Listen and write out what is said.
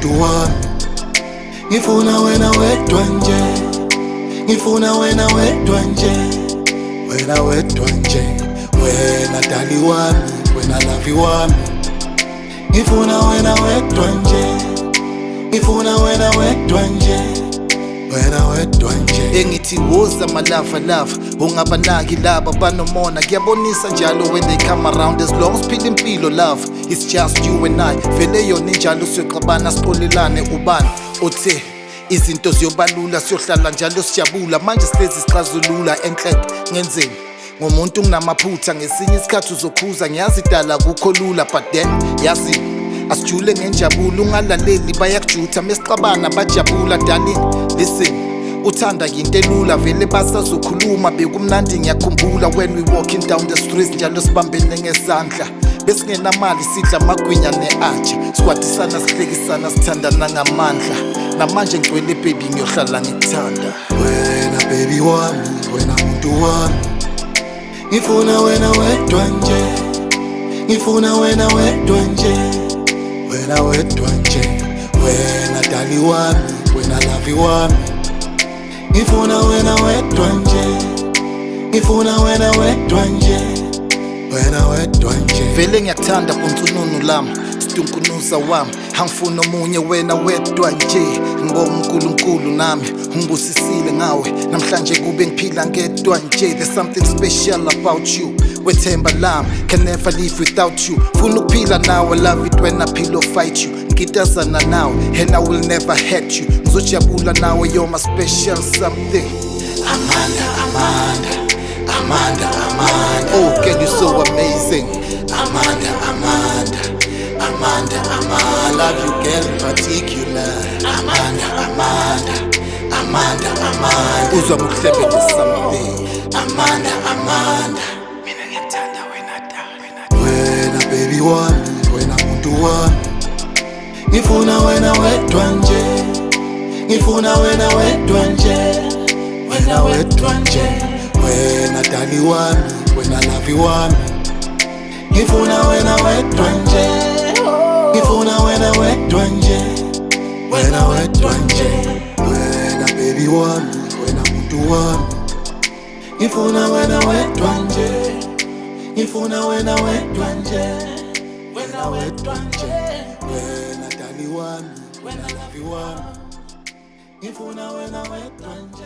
muntu wami. Ngifuna wena wedwa nje, ngifuna wena wedwa nje, wena wedwa nje, wena dali wami, wena lavi wami. Ngifuna wena wedwa nje, ngifuna wena wedwa nje, wena wedwa nje. Engithi woza malava lava, ungabanaki laba banomona. Kuyabonisa njalo when they come around, as long as phila impilo love, it's just you and I. Vele yona injalo siyoxabana sixolelane ubani othe izinto ziyobalula, siyohlala njalo sijabula. Manje sihlezi sixazulula enhleke ngenzeni ngomuntu nginamaphutha, ngesinye isikhathi uzokhuza. Ngiyazi idala kukho lula, but then yazi asijule ngenjabulo. Ungalaleli bayakujutha, mesixabana bajabula. Darling listen, uthanda yinto elula, vele basazokhuluma. Bekumnandi ngiyakhumbula when we walking down the streets, njalo sibambene ngezandla. Besingenamali sidla amagwinya ne-atsha, sikwadisana sihlekisana sithandana ngamandla. Namanje ngigcwele baby ngiyohlala ngikuthanda. Wena baby wami, wena muntu wami. Ngifuna wena wedwa nje, ngifuna wena wedwa nje, wena wedwa nje, wena dali wami, wena lavi wami. Ngifuna wena wedwa nje, ngifuna wena wedwa nje, wena wedwa nje. Vele ngiyakuthanda bonsununu lami, sidunkunuza wami. Angifuna omunye wena wedwa nje. Ngibonga uNkulunkulu nami ungibusisile ngawe, namhlanje kube ngiphila ngedwa nje. There's something special about you, wethemba lami, can never live without you. Funa ukuphila nawe, love it when I pillow fight you. Ngitazana nawe and I will never hate you. Ngizojabula nawe, you're my special something. Amanda, Amanda, Amanda, Amanda. Oh girl, you're so amazing. Amanda, Amanda, Amanda, Amanda. I love you girl in particular. Amanda, Amanda, Amanda, Amanda. Uzwa mukuhlebele something. Amanda, Amanda. Mina ngiyakuthanda wena da, wena baby wami, wena muntu wami. Ngifuna wena wedwa nje, ngifuna wena wedwa nje, wena wedwa nje, wena dali wami, wena lavi wami. Ngifuna wena wedwa nje, ngifuna wena wedwa nje, wena wedwa nje, wena baby wami, wena muntu wami. Ngifuna wena wedwa nje, ngifuna wena wedwa nje, wena wedwa nje, wena dali wami, wena lavi wami. Ngifuna wena wedwa nje.